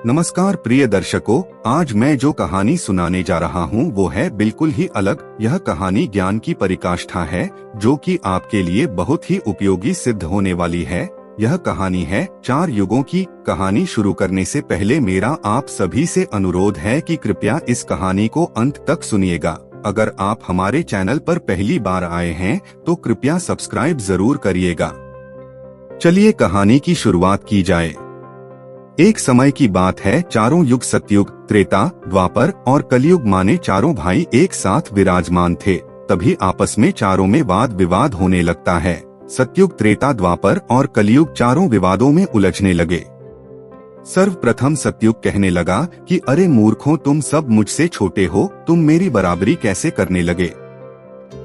नमस्कार प्रिय दर्शकों, आज मैं जो कहानी सुनाने जा रहा हूँ वो है बिल्कुल ही अलग। यह कहानी ज्ञान की पराकाष्ठा है जो कि आपके लिए बहुत ही उपयोगी सिद्ध होने वाली है। यह कहानी है 4 युगों की। कहानी शुरू करने से पहले मेरा आप सभी से अनुरोध है कि कृपया इस कहानी को अंत तक सुनिएगा। अगर आप हमारे चैनल पर पहली बार आए हैं तो कृपया सब्सक्राइब जरूर करिएगा। चलिए कहानी की शुरुआत की जाए। एक समय की बात है, चारों युग सतयुग, त्रेता, द्वापर और कलयुग माने चारों भाई एक साथ विराजमान थे। तभी आपस में चारों में वाद विवाद होने लगता है। सतयुग, त्रेता, द्वापर और कलयुग चारों विवादों में उलझने लगे। सर्वप्रथम सतयुग कहने लगा कि अरे मूर्खों, तुम सब मुझसे छोटे हो, तुम मेरी बराबरी कैसे करने लगे।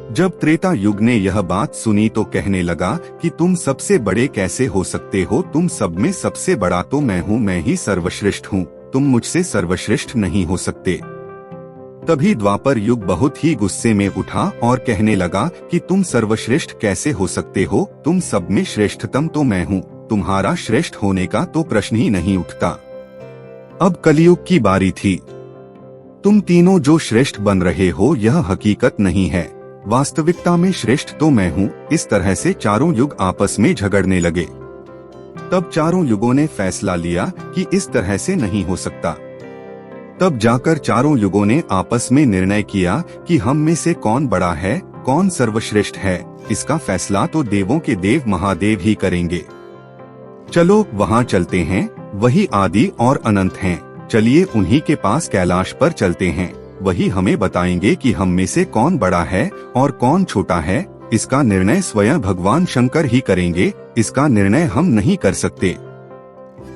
जब त्रेता युग ने यह बात सुनी तो कहने लगा कि तुम सबसे बड़े कैसे हो सकते हो, तुम सब में सबसे बड़ा तो मैं हूँ, मैं ही सर्वश्रेष्ठ हूँ, तुम मुझसे सर्वश्रेष्ठ नहीं हो सकते। तभी द्वापर युग बहुत ही गुस्से में उठा और कहने लगा कि तुम सर्वश्रेष्ठ कैसे हो सकते हो, तुम सब में श्रेष्ठतम तो मैं हूँ, तुम्हारा श्रेष्ठ होने का तो प्रश्न ही नहीं उठता। अब कलयुग की बारी थी। तुम तीनों जो श्रेष्ठ बन रहे हो यह हकीकत नहीं है, वास्तविकता में श्रेष्ठ तो मैं हूँ। इस तरह से चारों युग आपस में झगड़ने लगे। तब चारों युगों ने फैसला लिया कि इस तरह से नहीं हो सकता। तब जाकर चारों युगों ने आपस में निर्णय किया कि हम में से कौन बड़ा है, कौन सर्वश्रेष्ठ है, इसका फैसला तो देवों के देव महादेव ही करेंगे। चलो वहाँ चलते हैं, वही आदि और अनंत हैं। चलिए उन्हीं के पास कैलाश पर चलते हैं, वही हमें बताएंगे कि हम में से कौन बड़ा है और कौन छोटा है। इसका निर्णय स्वयं भगवान शंकर ही करेंगे, इसका निर्णय हम नहीं कर सकते।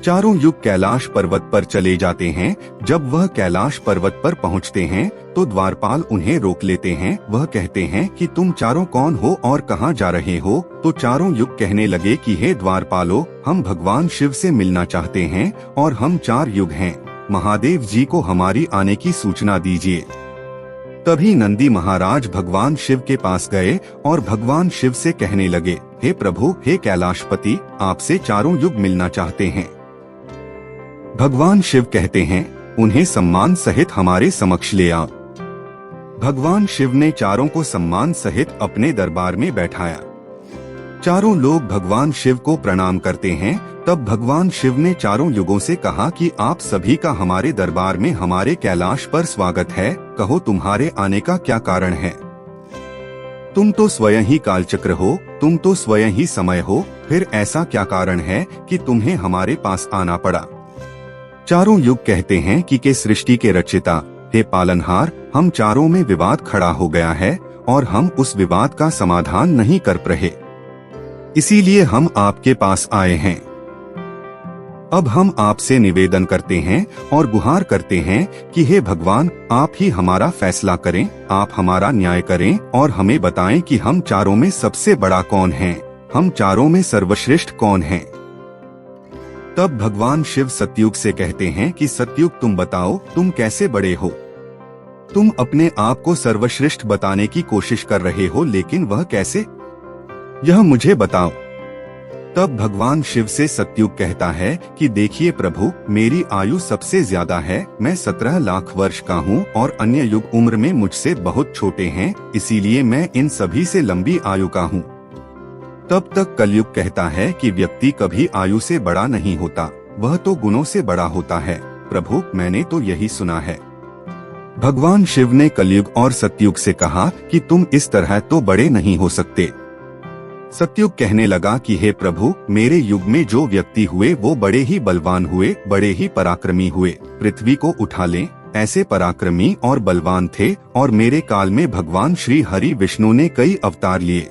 चारों युग कैलाश पर्वत पर चले जाते हैं। जब वह कैलाश पर्वत पर पहुंचते हैं तो द्वारपाल उन्हें रोक लेते हैं। वह कहते हैं कि तुम चारों कौन हो और कहां जा रहे हो। तो चारों युग कहने लगे कि हे द्वारपालो, हम भगवान शिव से मिलना चाहते हैं और हम 4 युग हैं, महादेव जी को हमारी आने की सूचना दीजिए। तभी नंदी महाराज भगवान शिव के पास गए और भगवान शिव से कहने लगे, हे प्रभु, हे कैलाशपति, आपसे चारों युग मिलना चाहते हैं। भगवान शिव कहते हैं, उन्हें सम्मान सहित हमारे समक्ष ले आओ। भगवान शिव ने चारों को सम्मान सहित अपने दरबार में बैठाया। चारों लोग भगवान शिव को प्रणाम करते हैं। तब भगवान शिव ने चारों युगों से कहा कि आप सभी का हमारे दरबार में, हमारे कैलाश पर स्वागत है। कहो तुम्हारे आने का क्या कारण है। तुम तो स्वयं ही कालचक्र हो, तुम तो स्वयं ही समय हो, फिर ऐसा क्या कारण है कि तुम्हें हमारे पास आना पड़ा। चारों युग कहते हैं कि के सृष्टि के रचिता, हे पालनहार, हम चारों में विवाद खड़ा हो गया है और हम उस विवाद का समाधान नहीं कर रहे, इसीलिए हम आपके पास आए हैं। अब हम आपसे निवेदन करते हैं और गुहार करते हैं कि हे भगवान, आप ही हमारा फैसला करें, आप हमारा न्याय करें और हमें बताएं कि हम चारों में सबसे बड़ा कौन है, हम चारों में सर्वश्रेष्ठ कौन है। तब भगवान शिव सतयुग से कहते हैं कि सतयुग, तुम बताओ, तुम कैसे बड़े हो। तुम अपने आप को सर्वश्रेष्ठ बताने की कोशिश कर रहे हो, लेकिन वह कैसे, यह मुझे बताओ। तब भगवान शिव से सतयुग कहता है कि देखिए प्रभु, मेरी आयु सबसे ज्यादा है, मैं 17 लाख वर्ष का हूँ और अन्य युग उम्र में मुझसे बहुत छोटे हैं, इसीलिए मैं इन सभी से लंबी आयु का हूँ। तब तक कलयुग कहता है कि व्यक्ति कभी आयु से बड़ा नहीं होता, वह तो गुणों से बड़ा होता है। प्रभु, मैंने तो यही सुना है। भगवान शिव ने कलयुग और सतयुग से कहा कि तुम इस तरह तो बड़े नहीं हो सकते। सतयुग कहने लगा कि हे प्रभु, मेरे युग में जो व्यक्ति हुए वो बड़े ही बलवान हुए, बड़े ही पराक्रमी हुए, पृथ्वी को उठा लें ऐसे पराक्रमी और बलवान थे। और मेरे काल में भगवान श्री हरि विष्णु ने कई अवतार लिए।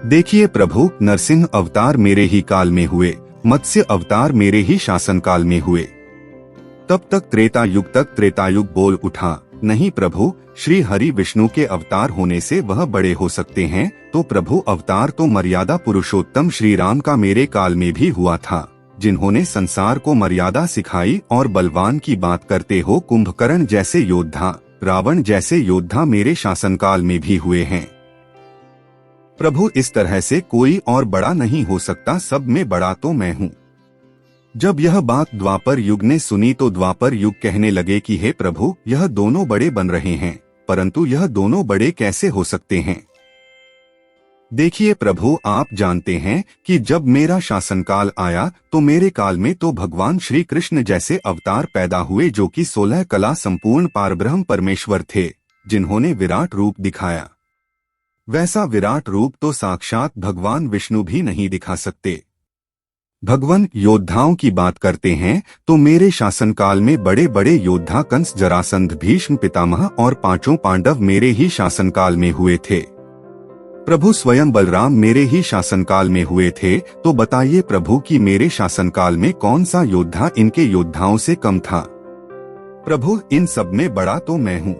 देखिए प्रभु, नरसिंह अवतार मेरे ही काल में हुए, मत्स्य अवतार मेरे ही शासन काल में हुए। तब तक त्रेतायुग बोल उठा, नहीं प्रभु, श्री हरि विष्णु के अवतार होने से वह बड़े हो सकते हैं, तो प्रभु अवतार तो मर्यादा पुरुषोत्तम श्री राम का मेरे काल में भी हुआ था, जिन्होंने संसार को मर्यादा सिखाई। और बलवान की बात करते हो, कुंभकर्ण जैसे योद्धा, रावण जैसे योद्धा मेरे शासनकाल में भी हुए हैं। प्रभु, इस तरह से कोई और बड़ा नहीं हो सकता, सब में बड़ा तो मैं हूँ। जब यह बात द्वापर युग ने सुनी तो द्वापर युग कहने लगे कि हे प्रभु, यह दोनों बड़े बन रहे हैं, परंतु यह दोनों बड़े कैसे हो सकते हैं? देखिए प्रभु, आप जानते हैं कि जब मेरा शासनकाल आया तो मेरे काल में तो भगवान श्री कृष्ण जैसे अवतार पैदा हुए जो कि 16 कला संपूर्ण पारब्रह्म परमेश्वर थे, जिन्होंने विराट रूप दिखाया। वैसा विराट रूप तो साक्षात भगवान विष्णु भी नहीं दिखा सकते। भगवान योद्धाओं की बात करते हैं तो मेरे शासनकाल में बड़े बड़े योद्धा कंस, जरासंध, भीष्म पितामह और 5 पांडव मेरे ही शासनकाल में हुए थे। प्रभु स्वयं बलराम मेरे ही शासनकाल में हुए थे। तो बताइए प्रभु कि मेरे शासनकाल में कौन सा योद्धा इनके योद्धाओं से कम था? प्रभु, इन सब में बड़ा तो मैं हूँ।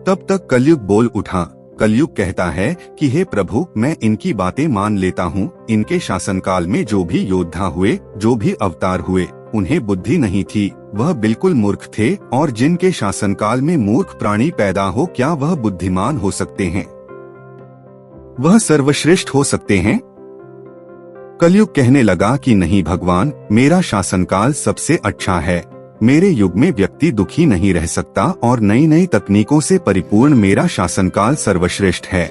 तब तक कलयुग बोल उठा। कलयुग कहता है कि हे प्रभु, मैं इनकी बातें मान लेता हूँ। इनके शासनकाल में जो भी योद्धा हुए, जो भी अवतार हुए, उन्हें बुद्धि नहीं थी, वह बिल्कुल मूर्ख थे। और जिनके शासनकाल में मूर्ख प्राणी पैदा हो, क्या वह बुद्धिमान हो सकते हैं? वह सर्वश्रेष्ठ हो सकते हैं? कलयुग कहने लगा कि नहीं भगवान, मेरा शासनकाल सबसे अच्छा है। मेरे युग में व्यक्ति दुखी नहीं रह सकता और नई नई तकनीकों से परिपूर्ण मेरा शासनकाल सर्वश्रेष्ठ है।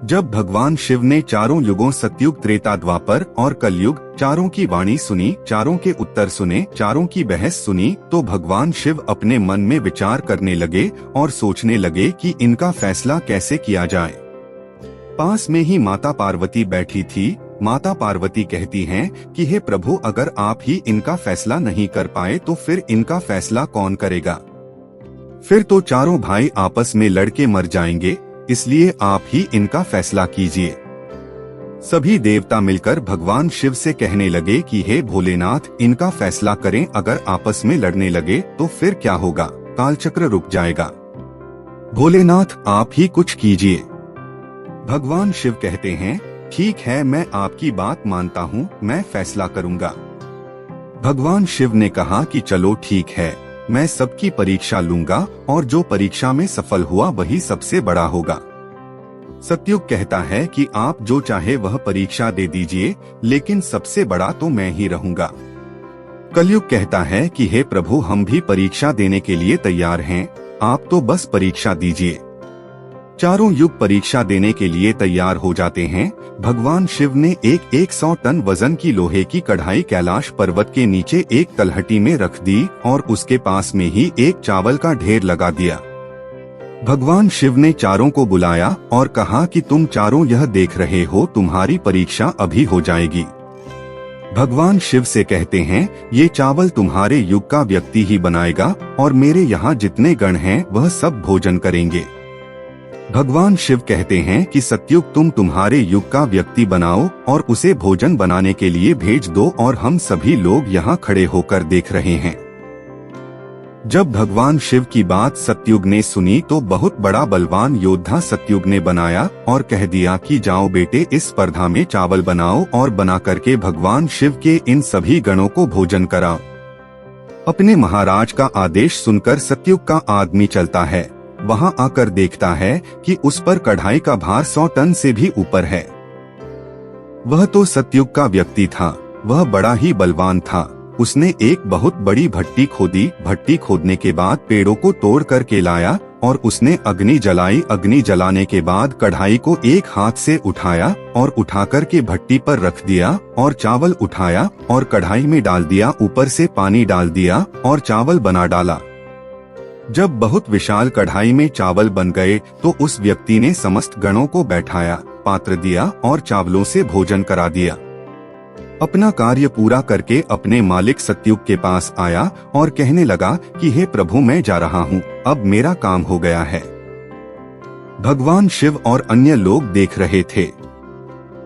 जब भगवान शिव ने चारों युगों सतयुग, त्रेता, द्वापर और कलयुग चारों की वाणी सुनी, चारों के उत्तर सुने, चारों की बहस सुनी, तो भगवान शिव अपने मन में विचार करने लगे और सोचने लगे कि इनका फैसला कैसे किया जाए। पास में ही माता पार्वती बैठी थी। माता पार्वती कहती हैं कि हे प्रभु, अगर आप ही इनका फैसला नहीं कर पाए तो फिर इनका फैसला कौन करेगा? फिर तो चारों भाई आपस में लड़के मर जाएंगे, इसलिए आप ही इनका फैसला कीजिए। सभी देवता मिलकर भगवान शिव से कहने लगे कि हे भोलेनाथ, इनका फैसला करें। अगर आपस में लड़ने लगे तो फिर क्या होगा? कालचक्र रुक जाएगा। भोलेनाथ, आप ही कुछ कीजिए। भगवान शिव कहते हैं, ठीक है, मैं आपकी बात मानता हूँ, मैं फैसला करूँगा। भगवान शिव ने कहा कि चलो ठीक है, मैं सबकी परीक्षा लूंगा और जो परीक्षा में सफल हुआ वही सबसे बड़ा होगा। सतयुग कहता है कि आप जो चाहे वह परीक्षा दे दीजिए, लेकिन सबसे बड़ा तो मैं ही रहूंगा। कलयुग कहता है कि हे प्रभु, हम भी परीक्षा देने के लिए तैयार हैं, आप तो बस परीक्षा दीजिए। चारों युग परीक्षा देने के लिए तैयार हो जाते हैं। भगवान शिव ने एक 100 टन वजन की लोहे की कढ़ाई कैलाश पर्वत के नीचे एक तलहटी में रख दी और उसके पास में ही एक चावल का ढेर लगा दिया। भगवान शिव ने चारों को बुलाया और कहा कि तुम चारों यह देख रहे हो, तुम्हारी परीक्षा अभी हो जाएगी। भगवान शिव से कहते हैं, ये चावल तुम्हारे युग का व्यक्ति ही बनाएगा और मेरे यहाँ जितने गण हैं वह सब भोजन करेंगे। भगवान शिव कहते हैं कि सतयुग तुम तुम्हारे युग का व्यक्ति बनाओ और उसे भोजन बनाने के लिए भेज दो और हम सभी लोग यहाँ खड़े होकर देख रहे हैं। जब भगवान शिव की बात सतयुग ने सुनी तो बहुत बड़ा बलवान योद्धा सतयुग ने बनाया और कह दिया कि जाओ बेटे, इस स्पर्धा में चावल बनाओ और बना करके भगवान शिव के इन सभी गणों को भोजन कराओ। अपने महाराज का आदेश सुनकर सतयुग का आदमी चलता है। वहां आकर देखता है कि उस पर कढ़ाई का भार 100 टन से भी ऊपर है। वह तो सतयुग का व्यक्ति था, वह बड़ा ही बलवान था। उसने एक बहुत बड़ी भट्टी खोदी। भट्टी खोदने के बाद पेड़ों को तोड़ करके लाया और उसने अग्नि जलाई। अग्नि जलाने के बाद कढ़ाई को एक हाथ से उठाया और उठाकर के भट्टी पर रख दिया और चावल उठाया और कढ़ाई में डाल दिया। ऊपर से पानी डाल दिया और चावल बना डाला। जब बहुत विशाल कढ़ाई में चावल बन गए तो उस व्यक्ति ने समस्त गणों को बैठाया, पात्र दिया और चावलों से भोजन करा दिया। अपना कार्य पूरा करके अपने मालिक सतयुग के पास आया और कहने लगा कि हे प्रभु, मैं जा रहा हूँ, अब मेरा काम हो गया है। भगवान शिव और अन्य लोग देख रहे थे।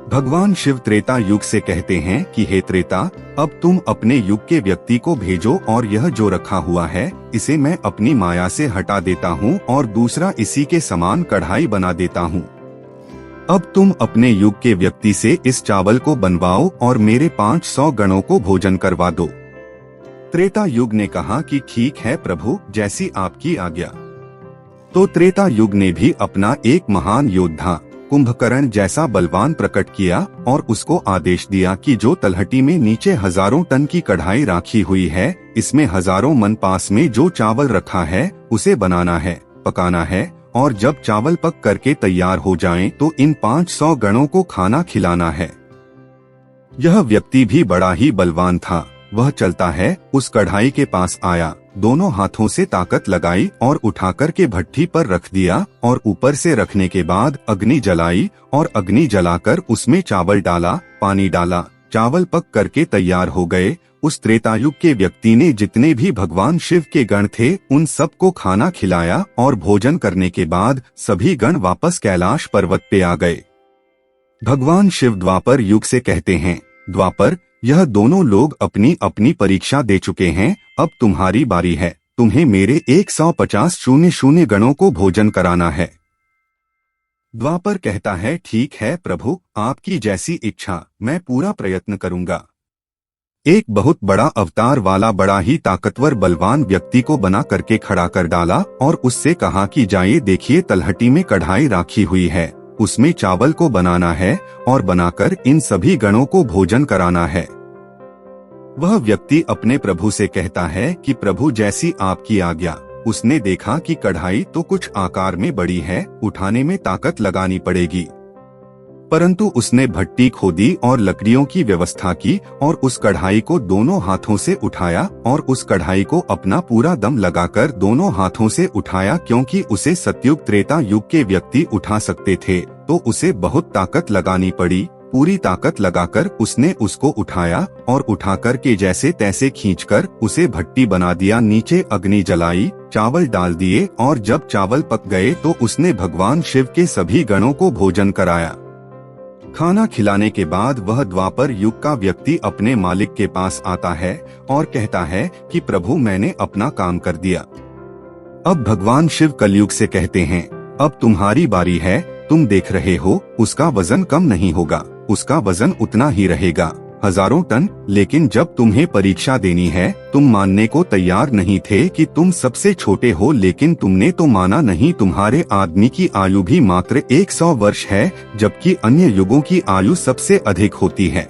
भगवान शिव त्रेता युग से कहते हैं कि हे त्रेता, अब तुम अपने युग के व्यक्ति को भेजो और यह जो रखा हुआ है इसे मैं अपनी माया से हटा देता हूँ और दूसरा इसी के समान कढ़ाई बना देता हूँ। अब तुम अपने युग के व्यक्ति से इस चावल को बनवाओ और मेरे 500 गणों को भोजन करवा दो। त्रेता युग ने कहा कि ठीक है प्रभु, जैसी आपकी आज्ञा। तो त्रेता युग ने भी अपना एक महान योद्धा कुंभकर्ण जैसा बलवान प्रकट किया और उसको आदेश दिया कि जो तलहटी में नीचे हजारों टन की कढ़ाई राखी हुई है, इसमें हजारों मन पास में जो चावल रखा है उसे बनाना है, पकाना है, और जब चावल पक करके तैयार हो जाएं तो इन 500 गणों को खाना खिलाना है। यह व्यक्ति भी बड़ा ही बलवान था। वह चलता है, उस कढ़ाई के पास आया, दोनों हाथों से ताकत लगाई और उठाकर के भट्ठी पर रख दिया और ऊपर से रखने के बाद अग्नि जलाई और अग्नि जलाकर उसमें चावल डाला, पानी डाला, चावल पक करके तैयार हो गए। उस त्रेतायुग के व्यक्ति ने जितने भी भगवान शिव के गण थे उन सबको खाना खिलाया और भोजन करने के बाद सभी गण वापस कैलाश पर्वत पे आ गए। भगवान शिव द्वापर युग से कहते हैं, द्वापर, यह दोनों लोग अपनी अपनी परीक्षा दे चुके हैं, अब तुम्हारी बारी है, तुम्हें मेरे 150 गणों को भोजन कराना है। द्वापर कहता है, ठीक है प्रभु, आपकी जैसी इच्छा, मैं पूरा प्रयत्न करूंगा। एक बहुत बड़ा अवतार वाला बड़ा ही ताकतवर बलवान व्यक्ति को बना करके खड़ा कर डाला और उससे कहा कि जाइए देखिए, तलहटी में कढ़ाई राखी हुई है, उसमें चावल को बनाना है और बनाकर इन सभी गणों को भोजन कराना है। वह व्यक्ति अपने प्रभु से कहता है कि प्रभु जैसी आपकी आज्ञा। उसने देखा कि कढ़ाई तो कुछ आकार में बड़ी है, उठाने में ताकत लगानी पड़ेगी, परंतु उसने भट्टी खोदी और लकड़ियों की व्यवस्था की और उस कढ़ाई को दोनों हाथों से उठाया और उस कढ़ाई को अपना पूरा दम लगाकर दोनों हाथों से उठाया, क्योंकि उसे सतयुग त्रेता युग के व्यक्ति उठा सकते थे तो उसे बहुत ताकत लगानी पड़ी। पूरी ताकत लगाकर उसने उसको उठाया और उठाकर के जैसे तैसे खींचकर उसे भट्टी बना दिया, नीचे अग्नि जलाई, चावल डाल दिए और जब चावल पक गए तो उसने भगवान शिव के सभी गणों को भोजन कराया। खाना खिलाने के बाद वह द्वापर युग का व्यक्ति अपने मालिक के पास आता है और कहता है कि प्रभु, मैंने अपना काम कर दिया। अब भगवान शिव कलयुग से कहते हैं, अब तुम्हारी बारी है, तुम देख रहे हो उसका वजन कम नहीं होगा, उसका वजन उतना ही रहेगा, हजारों टन। लेकिन जब तुम्हें परीक्षा देनी है, तुम मानने को तैयार नहीं थे कि तुम सबसे छोटे हो, लेकिन तुमने तो माना नहीं। तुम्हारे आदमी की आयु भी मात्र 100 वर्ष है, जबकि अन्य युगों की आयु सबसे अधिक होती है।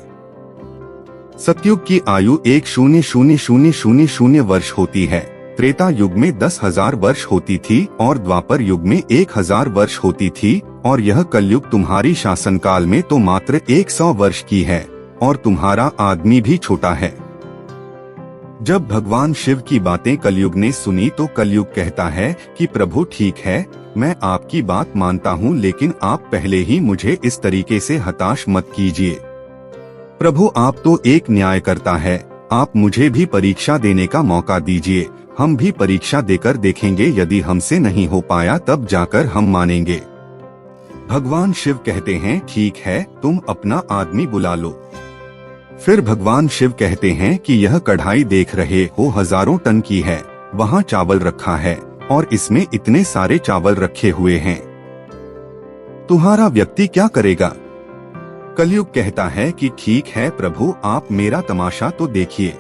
सतयुग की आयु 1,000,000 वर्ष होती है, त्रेता युग में 10,000 वर्ष होती थी और द्वापर युग में 1,000 वर्ष होती थी, और यह कलयुग तुम्हारी शासनकाल में तो मात्र 100 वर्ष की है और तुम्हारा आदमी भी छोटा है। जब भगवान शिव की बातें कलयुग ने सुनी तो कलयुग कहता है कि प्रभु ठीक है, मैं आपकी बात मानता हूँ, लेकिन आप पहले ही मुझे इस तरीके से हताश मत कीजिए। प्रभु, आप तो एक न्याय करता है, आप मुझे भी परीक्षा देने का मौका दीजिए, हम भी परीक्षा देकर देखेंगे, यदि हमसे नहीं हो पाया तब जाकर हम मानेंगे। भगवान शिव कहते हैं, ठीक है, तुम अपना आदमी बुला लो। फिर भगवान शिव कहते हैं कि यह कढ़ाई देख रहे हो हजारों टन की है, वहाँ चावल रखा है और इसमें इतने सारे चावल रखे हुए हैं, तुम्हारा व्यक्ति क्या करेगा? कलयुग कहता है कि ठीक है प्रभु, आप मेरा तमाशा तो देखिए।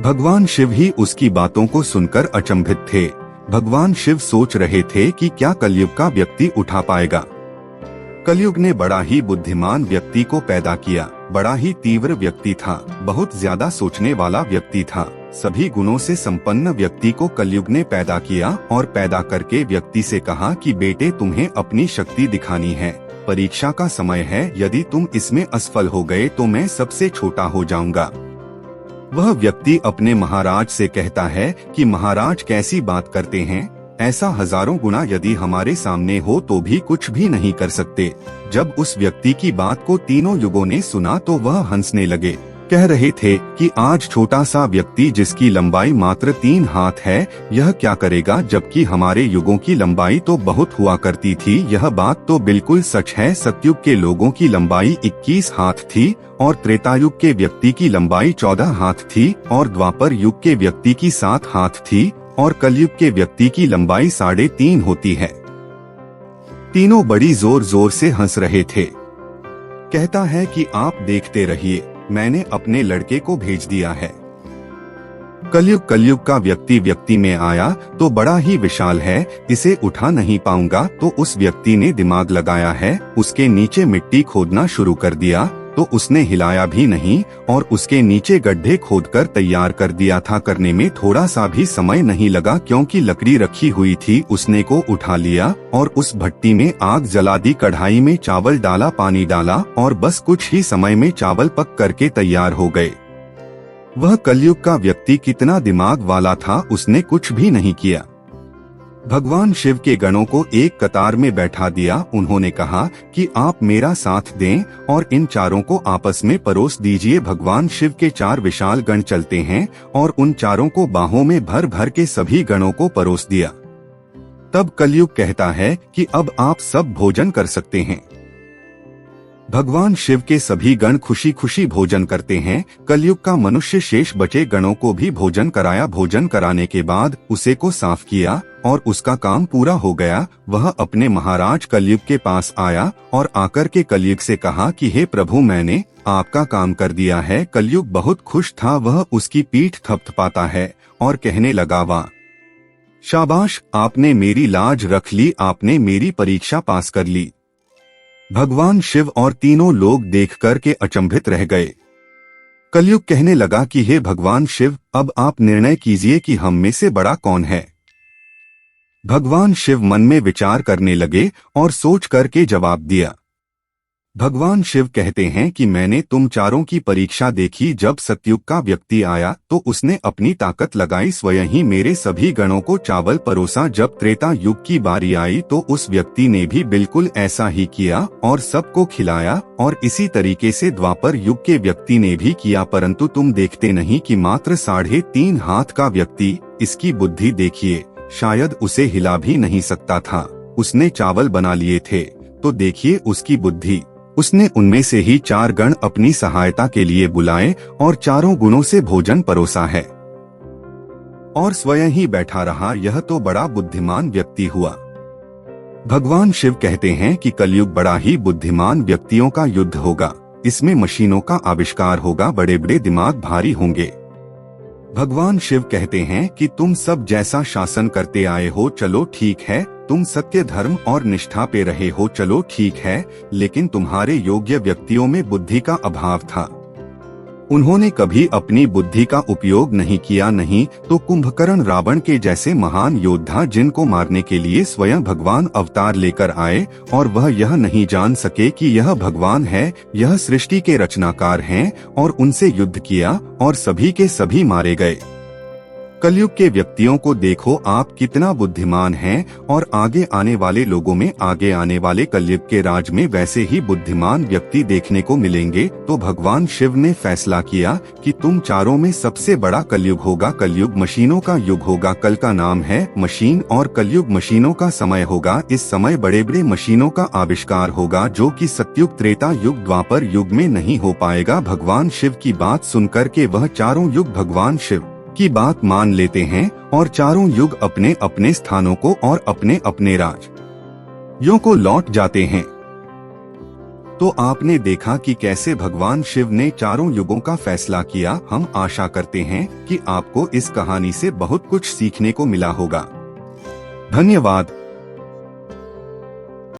भगवान शिव ही उसकी बातों को सुनकर अचंभित थे। भगवान शिव सोच रहे थे कि क्या कलयुग का व्यक्ति उठा पाएगा। कलयुग ने बड़ा ही बुद्धिमान व्यक्ति को पैदा किया, बड़ा ही तीव्र व्यक्ति था, बहुत ज्यादा सोचने वाला व्यक्ति था, सभी गुणों से संपन्न व्यक्ति को कलयुग ने पैदा किया और पैदा करके व्यक्ति से कहा कि बेटे, तुम्हें अपनी शक्ति दिखानी है, परीक्षा का समय है, यदि तुम इसमें असफल हो गए तो मैं सबसे छोटा हो जाऊंगा। वह व्यक्ति अपने महाराज से कहता है कि महाराज कैसी बात करते हैं, ऐसा हजारों गुना यदि हमारे सामने हो तो भी कुछ भी नहीं कर सकते। जब उस व्यक्ति की बात को तीनों युगों ने सुना तो वह हंसने लगे, कह रहे थे कि आज छोटा सा व्यक्ति जिसकी लंबाई मात्र 3 हाथ है, यह क्या करेगा, जबकि हमारे युगों की लंबाई तो बहुत हुआ करती थी। यह बात तो बिल्कुल सच है, सतयुग के लोगों की लंबाई 21 हाथ थी और त्रेतायुग के व्यक्ति की लंबाई 14 हाथ थी और द्वापर युग के व्यक्ति की 7 हाथ थी और कलयुग के व्यक्ति की लंबाई 3.5 होती है। तीनों बड़ी जोर जोर से हंस रहे थे। कहता है कि आप देखते रहिए, मैंने अपने लड़के को भेज दिया है। कलयुग का व्यक्ति में आया तो बड़ा ही विशाल है, इसे उठा नहीं पाऊंगा। तो उस व्यक्ति ने दिमाग लगाया है, उसके नीचे मिट्टी खोदना शुरू कर दिया, तो उसने हिलाया भी नहीं और उसके नीचे गड्ढे खोदकर तैयार कर दिया था। करने में थोड़ा सा भी समय नहीं लगा, क्योंकि लकड़ी रखी हुई थी। उसने को उठा लिया और उस भट्टी में आग जला दी, कढ़ाई में चावल डाला, पानी डाला और बस कुछ ही समय में चावल पक करके तैयार हो गए। वह कलयुग का व्यक्ति कितना दिमाग वाला था, उसने कुछ भी नहीं किया। भगवान शिव के गणों को एक कतार में बैठा दिया। उन्होंने कहा कि आप मेरा साथ दें और इन चारों को आपस में परोस दीजिए। भगवान शिव के 4 विशाल गण चलते हैं और उन चारों को बाहों में भर भर के सभी गणों को परोस दिया। तब कलयुग कहता है कि अब आप सब भोजन कर सकते हैं। भगवान शिव के सभी गण खुशी खुशी भोजन करते हैं। कलयुग का मनुष्य शेष बचे गणों को भी भोजन कराया। भोजन कराने के बाद उसे को साफ किया और उसका काम पूरा हो गया। वह अपने महाराज कलयुग के पास आया और आकर के कलयुग से कहा कि हे प्रभु, मैंने आपका काम कर दिया है। कलयुग बहुत खुश था, वह उसकी पीठ थपथपाता है और कहने लगा, वाह शाबाश, आपने मेरी लाज रख ली, आपने मेरी परीक्षा पास कर ली। भगवान शिव और तीनों लोग देखकर के अचंभित रह गए। कलयुग कहने लगा कि हे भगवान शिव, अब आप निर्णय कीजिए कि हम में से बड़ा कौन है। भगवान शिव मन में विचार करने लगे और सोच करके जवाब दिया। भगवान शिव कहते हैं कि मैंने तुम चारों की परीक्षा देखी। जब सतयुग का व्यक्ति आया तो उसने अपनी ताकत लगाई, स्वयं ही मेरे सभी गणों को चावल परोसा। जब त्रेता युग की बारी आई तो उस व्यक्ति ने भी बिल्कुल ऐसा ही किया और सबको खिलाया, और इसी तरीके से द्वापर युग के व्यक्ति ने भी किया। परंतु तुम देखते नहीं कि मात्र 3.5 हाथ का व्यक्ति, इसकी बुद्धि देखिए, शायद उसे हिला भी नहीं सकता था। उसने चावल बना लिए थे तो देखिए उसकी बुद्धि। उसने उनमें से ही 4 गण अपनी सहायता के लिए बुलाए और चारों गुणों से भोजन परोसा है और स्वयं ही बैठा रहा। यह तो बड़ा बुद्धिमान व्यक्ति हुआ। भगवान शिव कहते हैं कि कलयुग बड़ा ही बुद्धिमान व्यक्तियों का युद्ध होगा। इसमें मशीनों का आविष्कार होगा, बड़े बड़े दिमाग भारी होंगे। भगवान शिव कहते हैं कि तुम सब जैसा शासन करते आए हो, चलो ठीक है। तुम सत्य, धर्म और निष्ठा पे रहे हो, चलो ठीक है, लेकिन तुम्हारे योग्य व्यक्तियों में बुद्धि का अभाव था। उन्होंने कभी अपनी बुद्धि का उपयोग नहीं किया। नहीं तो कुंभकर्ण, रावण के जैसे महान योद्धा, जिनको मारने के लिए स्वयं भगवान अवतार लेकर आए और वह यह नहीं जान सके कि यह भगवान है, यह सृष्टि के रचनाकार हैं, और उनसे युद्ध किया और सभी के सभी मारे गए। कलयुग के व्यक्तियों को देखो, आप कितना बुद्धिमान हैं, और आगे आने वाले लोगों में, आगे आने वाले कलयुग के राज में वैसे ही बुद्धिमान व्यक्ति देखने को मिलेंगे। तो भगवान शिव ने फैसला किया कि तुम चारों में सबसे बड़ा कलयुग होगा। कलयुग मशीनों का युग होगा। कल का नाम है मशीन और कलयुग मशीनों का समय होगा। इस समय बड़े बड़े मशीनों का आविष्कार होगा, जो कि सतयुग, त्रेता युग, द्वापर युग में नहीं हो पाएगा। भगवान शिव की बात सुनकर के वह चारों युग भगवान शिव की बात मान लेते हैं और चारों युग अपने अपने स्थानों को और अपने अपने राज्यों को लौट जाते हैं। तो आपने देखा कि कैसे भगवान शिव ने चारों युगों का फैसला किया। हम आशा करते हैं कि आपको इस कहानी से बहुत कुछ सीखने को मिला होगा। धन्यवाद।